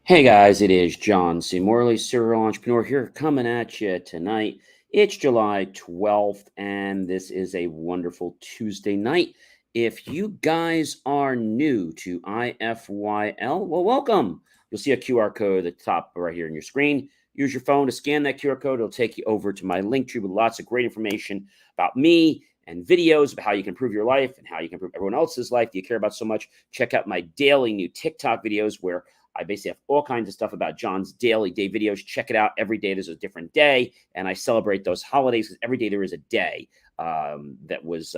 Hey guys, it is John C. Morley, serial entrepreneur here, coming at you tonight. It's July 12th, and this is a wonderful Tuesday night. If you guys are new to IFYL, well, welcome. You'll see a QR code at the top right here on your screen. Use your phone to scan that QR code. It'll take you over to my link tree with lots of great information about me and videos about how you can improve your life and how you can improve everyone else's life that you care about so much. Check out my daily new TikTok videos where I basically have all kinds of stuff about John's daily day videos. Check it out. Every day there's a different day, and I celebrate those holidays because every day there is a day that was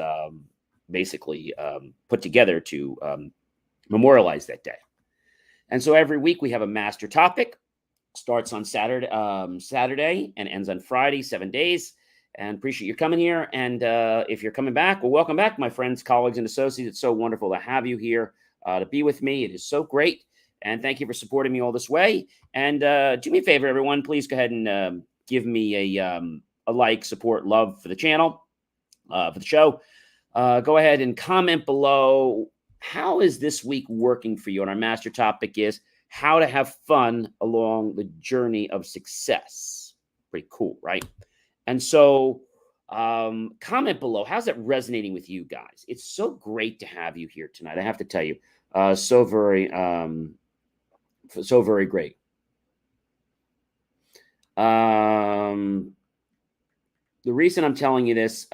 basically put together to memorialize that day. And so every week we have a master topic. Starts on Saturday and ends on Friday, 7 days. And appreciate you coming here. And if you're coming back, well, welcome back, my friends, colleagues, and associates. It's so wonderful to have you here to be with me. It is so great. And thank you for supporting me all this way. And do me a favor, everyone. Please go ahead and give me a like, support, love for the channel, for the show. Go ahead and comment below. How is this week working for you? And our master topic is how to have fun along the journey of success. Pretty cool, right? And so comment below. How's that resonating with you guys? It's so great to have you here tonight. I have to tell you, so very great. The reason I'm telling you this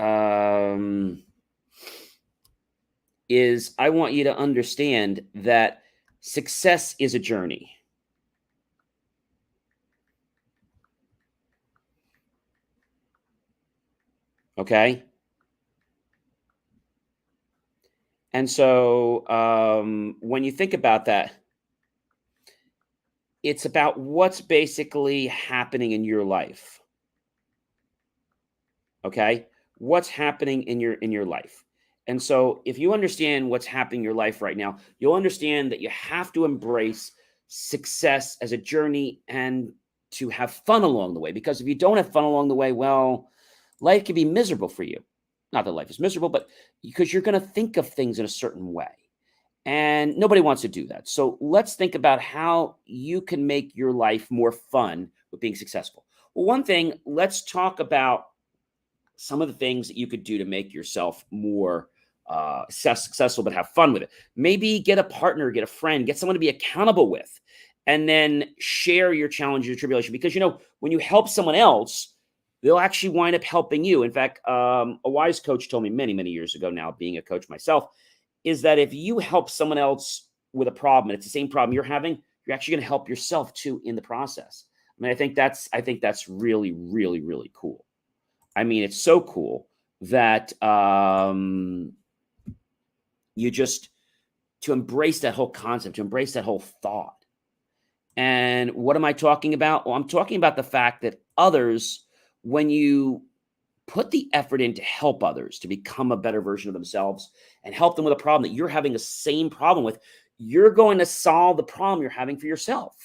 is I want you to understand that success is a journey. Okay? And so when you think about that, it's about what's basically happening in your life. Okay? What's happening in your life. And so if you understand what's happening in your life right now, you'll understand that you have to embrace success as a journey and to have fun along the way. Because if you don't have fun along the way, well, life can be miserable for you. Not that life is miserable, but because you're going to think of things in a certain way. And nobody wants to do that. So let's think about how you can make your life more fun with being successful. Well, one thing, let's talk about some of the things that you could do to make yourself more successful, but have fun with it. Maybe get a partner, get a friend, get someone to be accountable with, and then share your challenges, your tribulation. Because, when you help someone else, they'll actually wind up helping you. In fact, a wise coach told me many, many years ago now, being a coach myself, is that if you help someone else with a problem, and it's the same problem you're having, you're actually going to help yourself too in the process. I mean, I think that's really, really, really cool. I mean, it's so cool that you just to embrace that whole concept, to embrace that whole thought. And what am I talking about? Well, I'm talking about the fact that others, when you put the effort in to help others to become a better version of themselves and help them with a problem that you're having the same problem with, you're going to solve the problem you're having for yourself.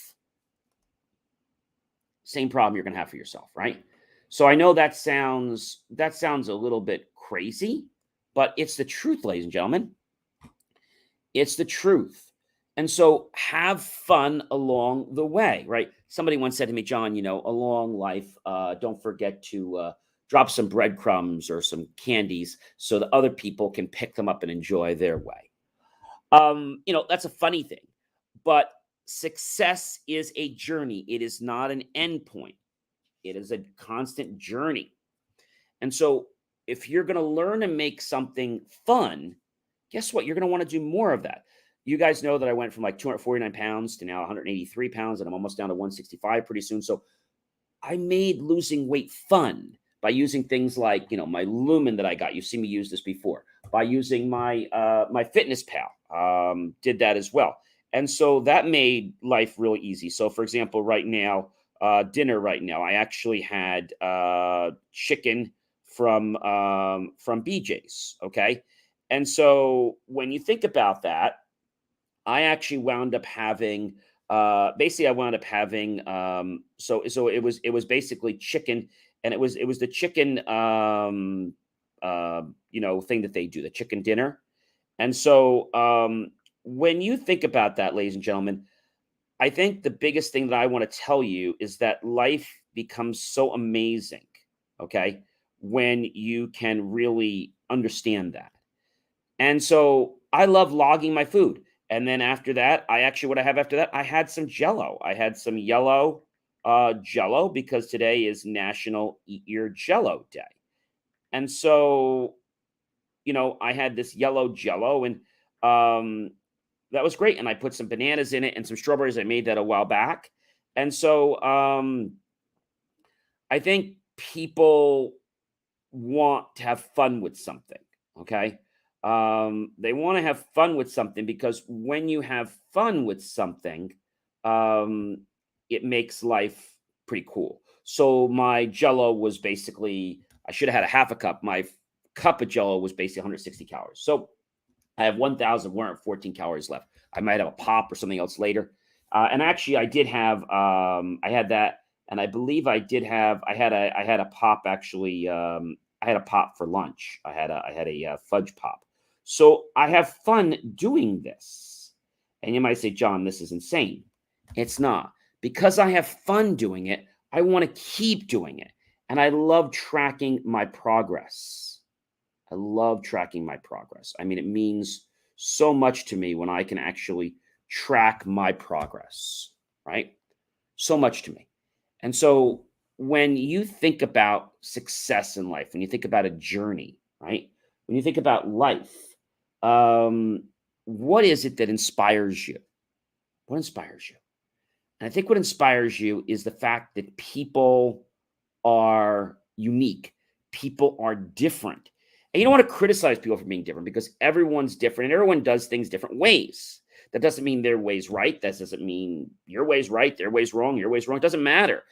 Same problem you're going to have for yourself, right? So I know that sounds a little bit crazy, but it's the truth, ladies and gentlemen. It's the truth. And so have fun along the way, right? Somebody once said to me, John, along life, don't forget to drop some breadcrumbs or some candies so that other people can pick them up and enjoy their way. That's a funny thing, but success is a journey. It is not an end point. It is a constant journey. And so if you're going to learn to make something fun, guess what? You're going to want to do more of that. You guys know that I went from like 249 pounds to now 183 pounds, and I'm almost down to 165 pretty soon. So I made losing weight fun by using things like, my Lumen that I got. You've seen me use this before. By using my my Fitness Pal, did that as well. And so that made life really easy. So for example, right now, dinner right now, I actually had chicken from BJ's. Okay. And so when you think about that, I actually wound up having basically I wound up having so it was basically chicken, and it was the chicken thing that they do, the chicken dinner. And so when you think about that, ladies and gentlemen, I think the biggest thing that I want to tell you is that life becomes so amazing, okay, when you can really understand that. And so I love logging my food. And then after that, I actually, what I have after that, I had some jello. I had some yellow jello because today is National Eat Your Jello Day. And so, I had this yellow jello and um, that was great. And I put some bananas in it and some strawberries. I made that a while back. And so I think people want to have fun with something. Okay. They want to have fun with something because when you have fun with something, um, it makes life pretty cool. So my jello was basically, I should have had a half a cup. My cup of jello was basically 160 calories. So I have 1,114 calories left. I might have a pop or something else later. And actually, I did have, I had that, and I believe I had a pop actually. I had a pop for lunch. I had a fudge pop. So I have fun doing this. And you might say, John, this is insane. It's not because I have fun doing it. I want to keep doing it, and I love tracking my progress. I love tracking my progress. I mean, it means so much to me when I can actually track my progress, right? So much to me. And so when you think about success in life, when you think about a journey, right? When you think about life, um, what is it that inspires you? What inspires you? And I think what inspires you is the fact that people are unique. People are different. And you don't want to criticize people for being different because everyone's different and everyone does things different ways. That doesn't mean their way's right. That doesn't mean your way's right, their way's wrong, your way's wrong. It doesn't matter.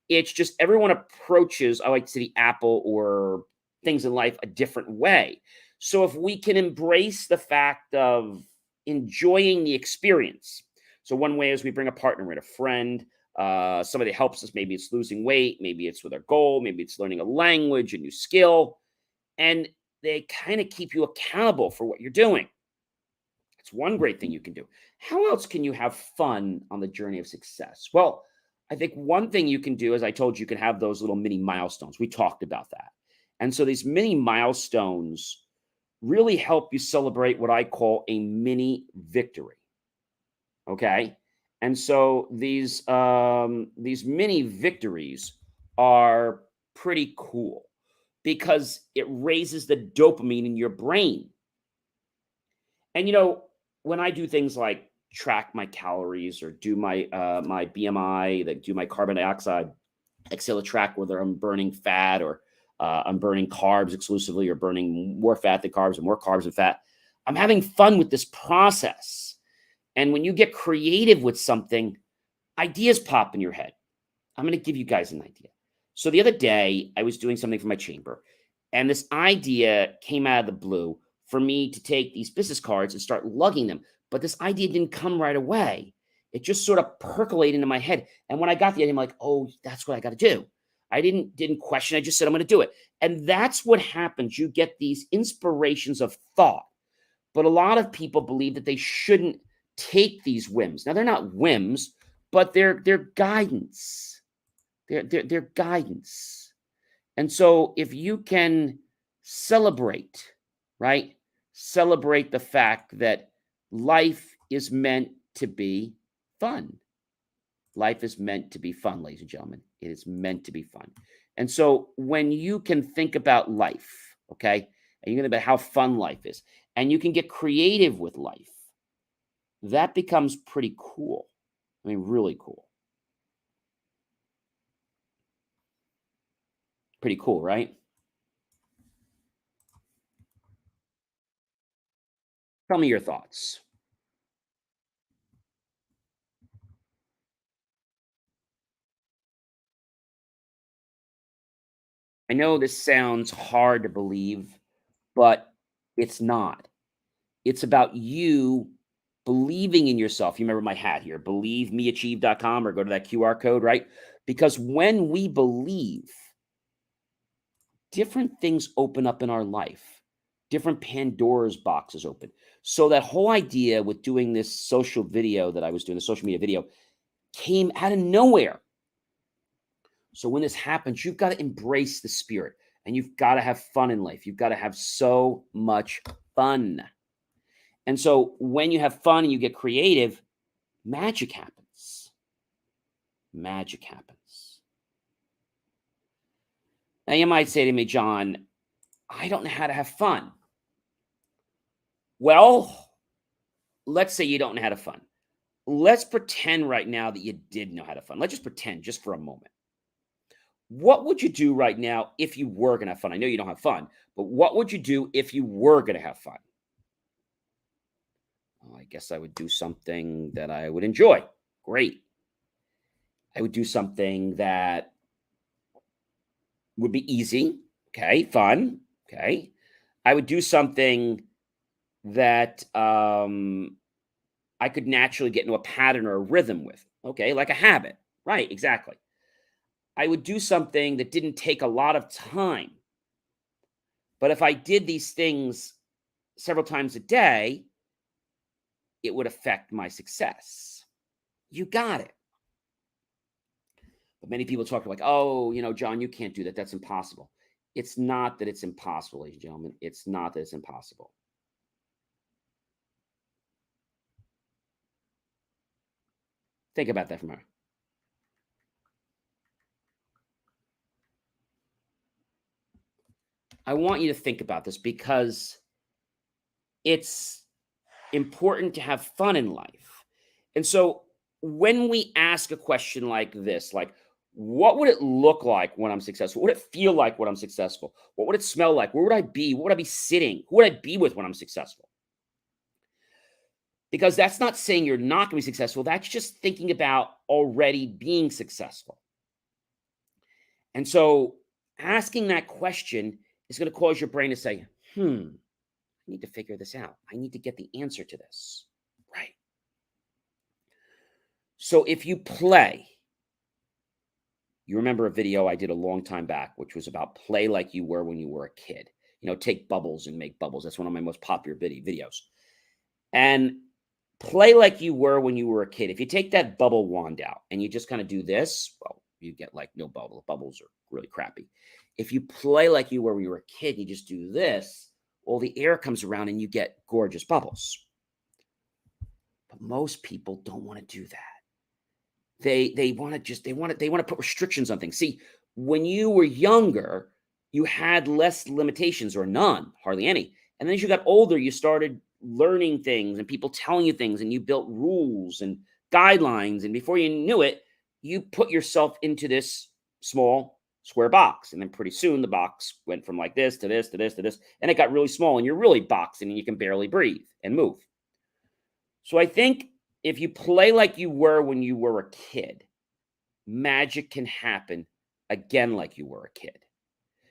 It's just everyone approaches, I like to say, the apple or things in life a different way. So if we can embrace the fact of enjoying the experience. So one way is we bring a partner in, a friend, somebody helps us. Maybe it's losing weight, maybe it's with our goal, maybe it's learning a language, a new skill, and they kind of keep you accountable for what you're doing. It's one great thing you can do. How else can you have fun on the journey of success? Well, I think one thing you can do, as I told you, you can have those little mini milestones. We talked about that. And so these mini milestones really help you celebrate what I call a mini victory. Okay. And so these mini victories are pretty cool because it raises the dopamine in your brain. And when I do things like track my calories or do my BMI, like do my carbon dioxide, Excel track whether I'm burning fat or I'm burning carbs exclusively or burning more fat than carbs or more carbs than fat. I'm having fun with this process. And when you get creative with something, ideas pop in your head. I'm going to give you guys an idea. So the other day, I was doing something for my chamber, and this idea came out of the blue for me to take these business cards and start lugging them. But this idea didn't come right away. It just sort of percolated into my head. And when I got the idea, I'm like, oh, that's what I got to do. I didn't question. I just said, I'm going to do it. And that's what happens. You get these inspirations of thought. But a lot of people believe that they shouldn't take these whims. Now, they're not whims, but they're guidance. They're guidance. And so if you can celebrate, right? Celebrate the fact that life is meant to be fun. Life is meant to be fun, ladies and gentlemen. It is meant to be fun. And so when you can think about life, okay, and you think about how fun life is, and you can get creative with life, that becomes pretty cool. I mean, really cool. Pretty cool, right? Tell me your thoughts. I know this sounds hard to believe, but it's not. It's about you believing in yourself. You remember my hat here, believemeachieve.com, or go to that QR code, right? Because when we believe, different things open up in our life, different Pandora's boxes open. So that whole idea with doing this social video that I was doing, the social media video, came out of nowhere. So when this happens, you've got to embrace the spirit and you've got to have fun in life. You've got to have so much fun. And so when you have fun and you get creative, magic happens. Magic happens. Now you might say to me, John, I don't know how to have fun. Well, let's say you don't know how to have fun. Let's pretend right now that you did know how to have fun. Let's just pretend just for a moment. What would you do right now if you were going to have fun? I know you don't have fun, but what would you do if you were going to have fun? Well, I guess I would do something that I would enjoy. Great. I would do something that would be easy. Okay. Fun. Okay. I would do something that I could naturally get into a pattern or a rhythm with. Okay. Like a habit. Right. Exactly. I would do something that didn't take a lot of time. But if I did these things several times a day, it would affect my success. You got it. But many people talk like, oh, John, you can't do that. That's impossible. It's not that it's impossible, ladies and gentlemen. It's not that it's impossible. Think about that for a moment. I want you to think about this because it's important to have fun in life. And so when we ask a question like this, like, what would it look like when I'm successful? What would it feel like when I'm successful? What would it smell like? Where would I be? What would I be sitting? Who would I be with when I'm successful? Because that's not saying you're not going to be successful. That's just thinking about already being successful. And so asking that question is going to cause your brain to say, I need to figure this out. I need to get the answer to this. Right. So if you play, you remember a video I did a long time back, which was about play like you were when you were a kid. Take bubbles and make bubbles. That's one of my most popular videos. And play like you were when you were a kid. If you take that bubble wand out and you just kind of do this, well, you get like no bubble. Bubbles are really crappy. If you play like you were when you were a kid, you just do this, all the air comes around and you get gorgeous bubbles. But most people don't want to do that. They want to put restrictions on things. See, when you were younger, you had less limitations or none, hardly any. And then as you got older, you started learning things and people telling you things, and you built rules and guidelines. And before you knew it, you put yourself into this small square box. And then pretty soon the box went from like this to this to this to this, and it got really small, and you're really boxing and you can barely breathe and move. So I think if you play like you were when you were a kid, magic can happen again like you were a kid.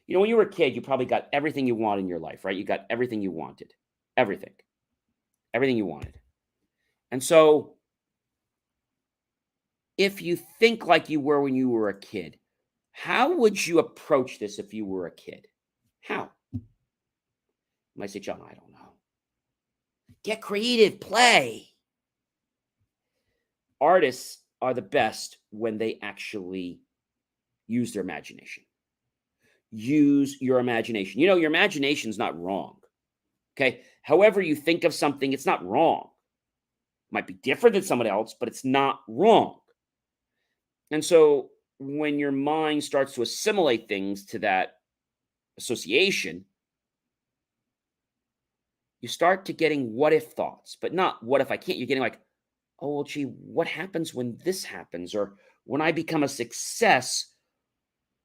When you were a kid, you probably got everything you wanted in your life, right? You got everything you wanted. Everything. Everything you wanted. And so if you think like you were when you were a kid, how would you approach this if you were a kid? How? You might say, John, I don't know. Get creative, play. Artists are the best when they actually use their imagination. Use your imagination. Your imagination is not wrong. Okay. However you think of something, it's not wrong. It might be different than someone else, but it's not wrong. And so when your mind starts to assimilate things to that association, you start to getting what if thoughts, but not what if I can't. You're getting like, oh, well, gee, what happens when this happens? Or when I become a success,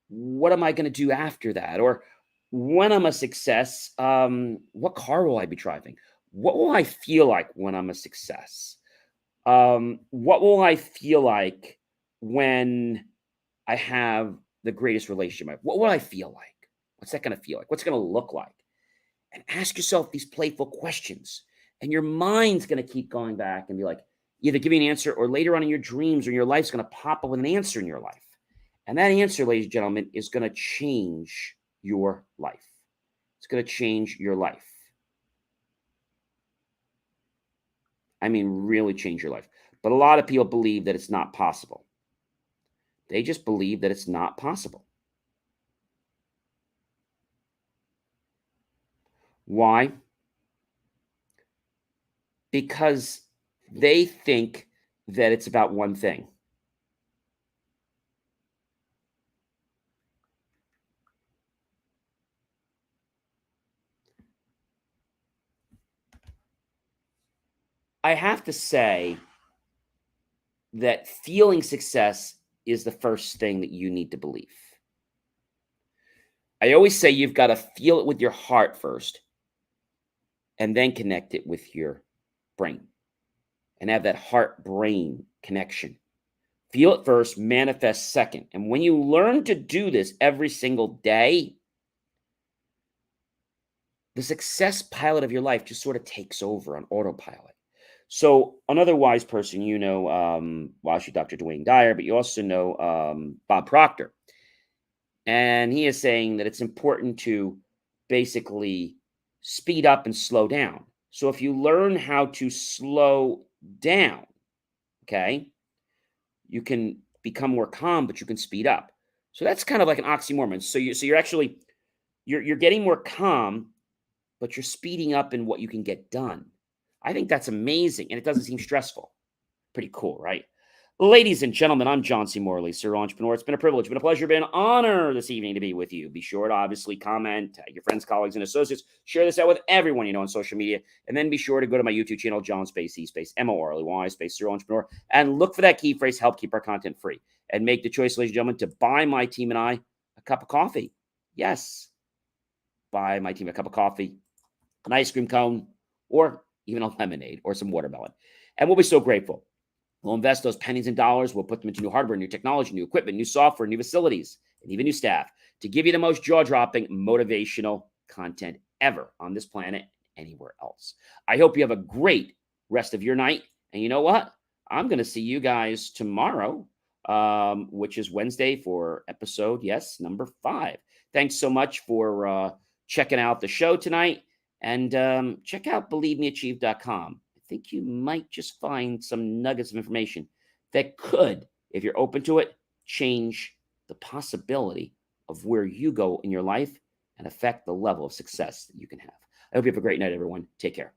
what am I going to do after that? Or when I'm a success, what car will I be driving? What will I feel like when I'm a success? What will I feel like when I have the greatest relationship? What will I feel like? What's that going to feel like? What's it going to look like? And ask yourself these playful questions. And your mind's going to keep going back and be like, either give me an answer, or later on in your dreams or in your life's going to pop up with an answer in your life. And that answer, ladies and gentlemen, is going to change your life. It's going to change your life. I mean, really change your life. But a lot of people believe that it's not possible. They just believe that it's not possible. Why? Because they think that it's about one thing. I have to say that feeling success is the first thing that you need to believe. I always say you've got to feel it with your heart first and then connect it with your brain and have that heart brain connection. Feel it first, manifest second. And when you learn to do this every single day, the success pilot of your life just sort of takes over on autopilot. So another wise person, well, actually Dr. Dwayne Dyer, but you also know Bob Proctor. And he is saying that it's important to basically speed up and slow down. So if you learn how to slow down, okay, you can become more calm, but you can speed up. So that's kind of like an oxymoron. So you're actually you're getting more calm, but you're speeding up in what you can get done. I think that's amazing, and it doesn't seem stressful. Pretty cool, right? Ladies and gentlemen, I'm John C. Morley, serial entrepreneur. It's been a privilege, been a pleasure, been an honor this evening to be with you. Be sure to obviously comment, tag your friends, colleagues, and associates. Share this out with everyone you know on social media. And then be sure to go to my YouTube channel, John Space E Space Morley Space Serial Entrepreneur, and look for that key phrase, help keep our content free. And make the choice, ladies and gentlemen, to buy my team and I a cup of coffee. Yes, buy my team a cup of coffee, an ice cream cone, or even a lemonade or some watermelon. And we'll be so grateful. We'll invest those pennies and dollars. We'll put them into new hardware, new technology, new equipment, new software, new facilities, and even new staff to give you the most jaw-dropping, motivational content ever on this planet, anywhere else. I hope you have a great rest of your night. And you know what? I'm going to see you guys tomorrow, which is Wednesday for episode, yes, number 5. Thanks so much for checking out the show tonight. And check out believemeachieve.com. I think you might just find some nuggets of information that could, if you're open to it, change the possibility of where you go in your life and affect the level of success that you can have. I hope you have a great night, everyone. Take care.